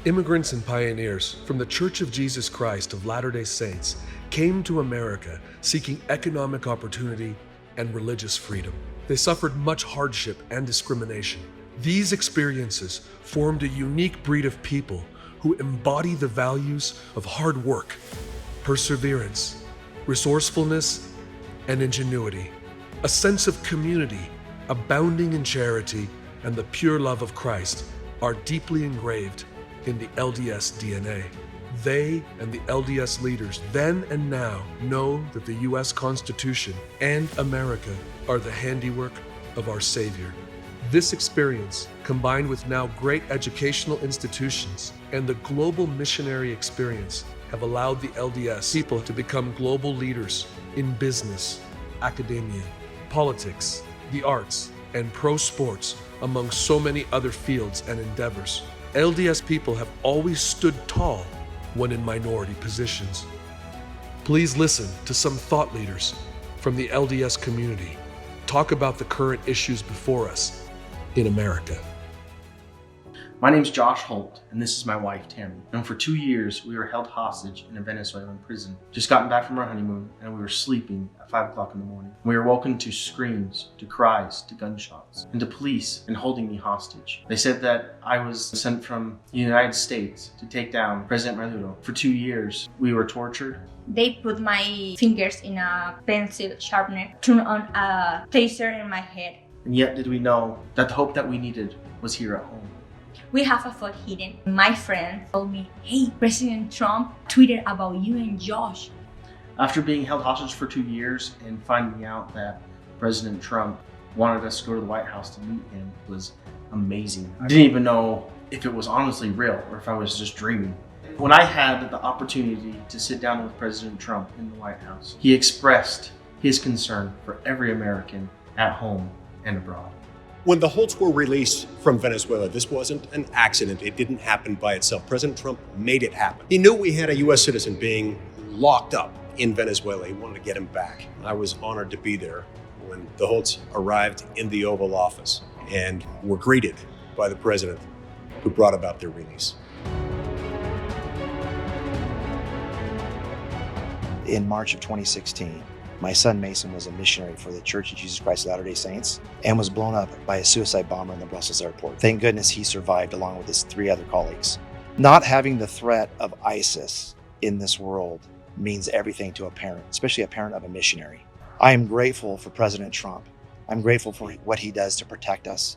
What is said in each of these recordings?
Immigrants and pioneers from the Church of Jesus Christ of Latter-day Saints came to America seeking economic opportunity and religious freedom. They suffered much hardship and discrimination. These experiences formed a unique breed of people who embody the values of hard work, perseverance, resourcefulness, and ingenuity. A sense of community, abounding in charity, and the pure love of Christ are deeply engraved in the LDS DNA. They and the LDS leaders then and now know that the U.S. Constitution and America are the handiwork of our Savior. This experience, combined with now great educational institutions and the global missionary experience, have allowed the LDS people to become global leaders in business, academia, politics, the arts, and pro sports, among so many other fields and endeavors. LDS people have always stood tall when in minority positions. Please listen to some thought leaders from the LDS community talk about the current issues before us in America. My name's Josh Holt, and this is my wife, Tammy. And for 2 years, we were held hostage in a Venezuelan prison. Just gotten back from our honeymoon, and we were sleeping at 5 o'clock in the morning. We were woken to screams, to cries, to gunshots, and to police and holding me hostage. They said that I was sent from the United States to take down President Maduro. For 2 years, we were tortured. They put my fingers in a pencil sharpener, turned on a taser in my head. And yet did we know that the hope that we needed was here at home. We have a foot hidden. My friend told me, hey, President Trump tweeted about you and Josh. After being held hostage for 2 years and finding out that President Trump wanted us to go to the White House to meet him was amazing. I didn't even know if it was honestly real or if I was just dreaming. When I had the opportunity to sit down with President Trump in the White House, he expressed his concern for every American at home and abroad. When the Holts were released from Venezuela, this wasn't an accident. It didn't happen by itself. President Trump made it happen. He knew we had a U.S. citizen being locked up in Venezuela. He wanted to get him back. I was honored to be there when the Holts arrived in the Oval Office and were greeted by the president who brought about their release. In March of 2016, my son Mason was a missionary for the Church of Jesus Christ of Latter-day Saints and was blown up by a suicide bomber in the Brussels airport. Thank goodness he survived along with his 3 other colleagues. Not having the threat of ISIS in this world means everything to a parent, especially a parent of a missionary. I am grateful for President Trump. I'm grateful for what he does to protect us.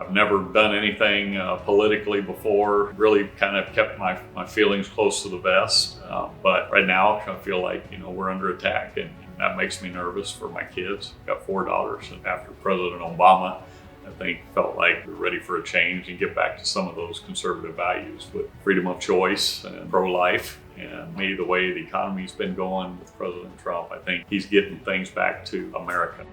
I've never done anything politically before, really kind of kept my feelings close to the vest. But right now I feel like, we're under attack, and that makes me nervous for my kids. I've got 4 daughters, and after President Obama, I think felt like we're ready for a change and get back to some of those conservative values with freedom of choice and pro-life. And maybe the way the economy's been going with President Trump, I think he's getting things back to America.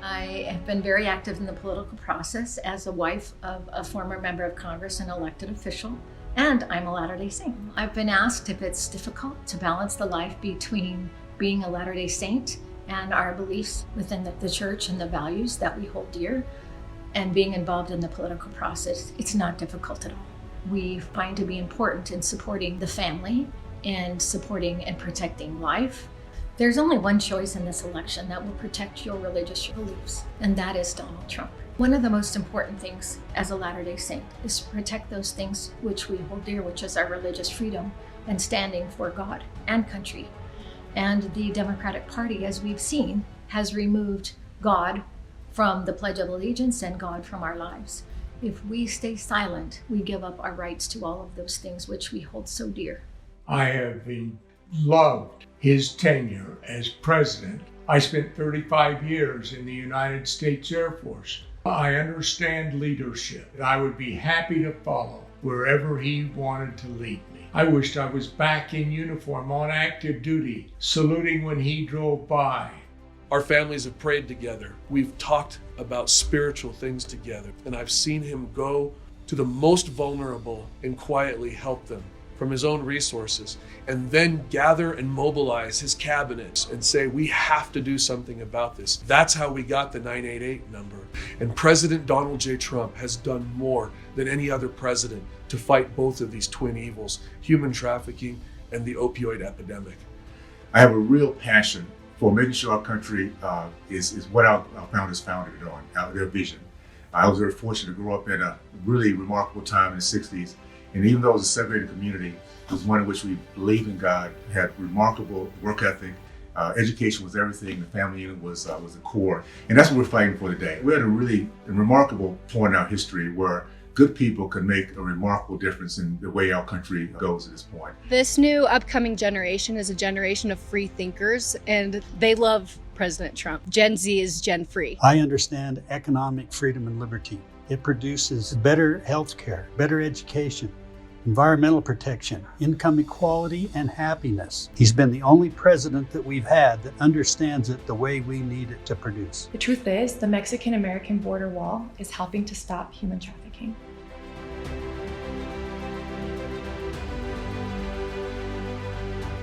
I have been very active in the political process as a wife of a former member of Congress and elected official, and I'm a Latter-day Saint. I've been asked if it's difficult to balance the life between being a Latter-day Saint and our beliefs within the church and the values that we hold dear, and being involved in the political process. It's not difficult at all. We find to be important in supporting the family and supporting and protecting life. There's only one choice in this election that will protect your religious beliefs, and that is Donald Trump. One of the most important things as a Latter-day Saint is to protect those things which we hold dear, which is our religious freedom and standing for God and country. And the Democratic Party, as we've seen, has removed God from the Pledge of Allegiance and God from our lives. If we stay silent, we give up our rights to all of those things which we hold so dear. I have loved his tenure as president. I spent 35 years in the United States Air Force. I understand leadership. I would be happy to follow wherever he wanted to lead me. I wished I was back in uniform on active duty, saluting when he drove by. Our families have prayed together. We've talked about spiritual things together, and I've seen him go to the most vulnerable and quietly help them from his own resources and then gather and mobilize his cabinet and say, we have to do something about this. That's how we got the 988 number. And President Donald J. Trump has done more than any other president to fight both of these twin evils, human trafficking and the opioid epidemic. I have a real passion for making sure our country is what our founders founded it on, their vision. I was very fortunate to grow up in a really remarkable time in the 60s. And even though it was a segregated community, it was one in which we believed in God, had remarkable work ethic. Education was everything. The family unit was the core. And that's what we're fighting for today. We're at a remarkable point in our history where good people can make a remarkable difference in the way our country goes at this point. This new upcoming generation is a generation of free thinkers, and they love President Trump. Gen Z is Gen Free. I understand economic freedom and liberty. It produces better health care, better education, environmental protection, income equality, and happiness. He's been the only president that we've had that understands it the way we need it to produce. The truth is, the Mexican-American border wall is helping to stop human trafficking.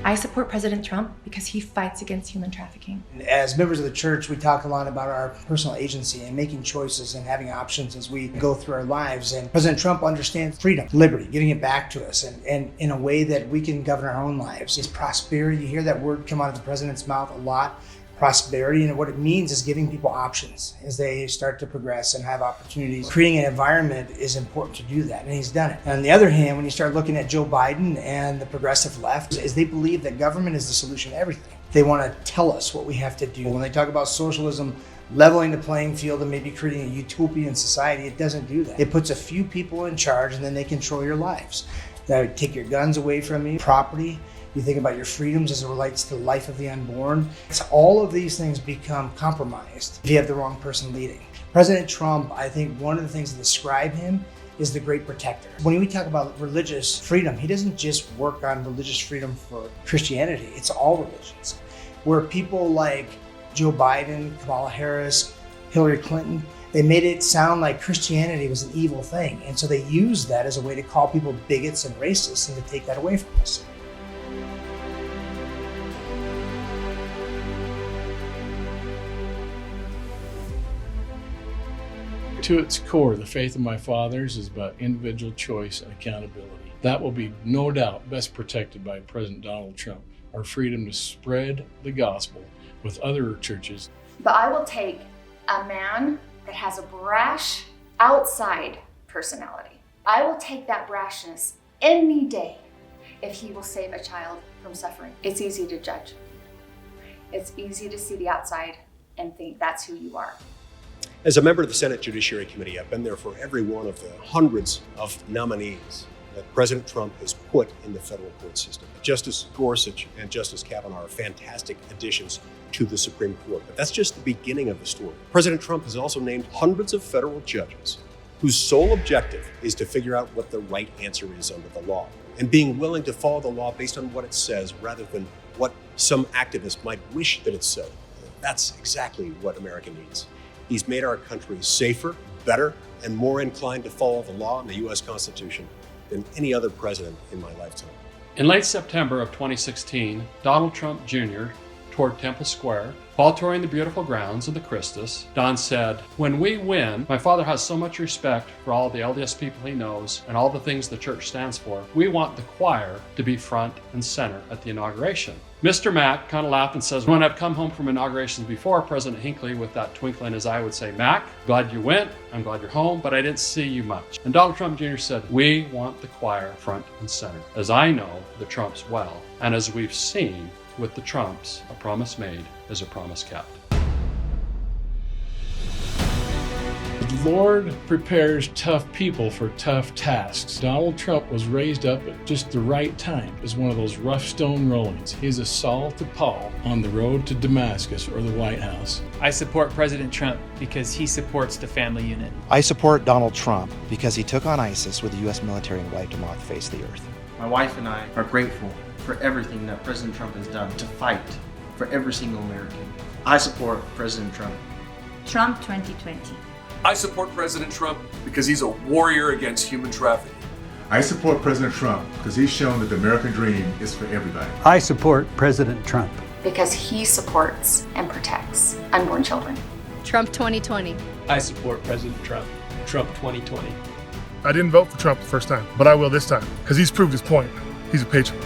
I support President Trump because he fights against human trafficking. As members of the church, we talk a lot about our personal agency and making choices and having options as we go through our lives. And President Trump understands freedom, liberty, giving it back to us, and in a way that we can govern our own lives. It's prosperity. You hear that word come out of the president's mouth a lot. Prosperity, and what it means is giving people options as they start to progress and have opportunities. Creating an environment is important to do that, and he's done it. On the other hand, when you start looking at Joe Biden and the progressive left, is they believe that government is the solution to everything. They want to tell us what we have to do. When they talk about socialism, leveling the playing field and maybe creating a utopian society, it doesn't do that. It puts a few people in charge and then they control your lives. They take your guns away from you, property. You think about your freedoms as it relates to the life of the unborn. All of these things become compromised if you have the wrong person leading. President Trump, I think one of the things that describe him is the great protector. When we talk about religious freedom, he doesn't just work on religious freedom for Christianity, it's all religions. Where people like Joe Biden, Kamala Harris, Hillary Clinton, they made it sound like Christianity was an evil thing. And so they used that as a way to call people bigots and racists and to take that away from us. To its core, the faith of my fathers is about individual choice and accountability. That will be no doubt best protected by President Donald Trump, our freedom to spread the gospel with other churches. But I will take a man that has a brash outside personality. I will take that brashness any day if he will save a child from suffering. It's easy to judge. It's easy to see the outside and think that's who you are. As a member of the Senate Judiciary Committee, I've been there for every one of the hundreds of nominees that President Trump has put in the federal court system. Justice Gorsuch and Justice Kavanaugh are fantastic additions to the Supreme Court, but that's just the beginning of the story. President Trump has also named hundreds of federal judges whose sole objective is to figure out what the right answer is under the law, and being willing to follow the law based on what it says rather than what some activist might wish that it said. That's exactly what America needs. He's made our country safer, better, and more inclined to follow the law and the U.S. Constitution than any other president in my lifetime. In late September of 2016, Donald Trump Jr. toured Temple Square. While touring the beautiful grounds of the Christus, Don said, "When we win, my father has so much respect for all the LDS people he knows and all the things the church stands for. We want the choir to be front and center at the inauguration." Mr. Mack kind of laughed and says, "When I've come home from inaugurations before, President Hinckley, with that twinkle in his eye, would say, 'Mack, glad you went, I'm glad you're home, but I didn't see you much.'" And Donald Trump Jr. said, "We want the choir front and center. As I know the Trumps well, and as we've seen with the Trumps, a promise made is a promise kept." The Lord prepares tough people for tough tasks. Donald Trump was raised up at just the right time as one of those rough stone rollings. He's a Saul to Paul on the road to Damascus or the White House. I support President Trump because he supports the family unit. I support Donald Trump because he took on ISIS with the U.S. military and wiped them off the face of the earth. My wife and I are grateful for everything that President Trump has done to fight for every single American. I support President Trump. Trump 2020. I support President Trump because he's a warrior against human trafficking. I support President Trump because he's shown that the American dream is for everybody. I support President Trump because he supports and protects unborn children. Trump 2020. I support President Trump. Trump 2020. I didn't vote for Trump the first time, but I will this time because he's proved his point. He's a patriot.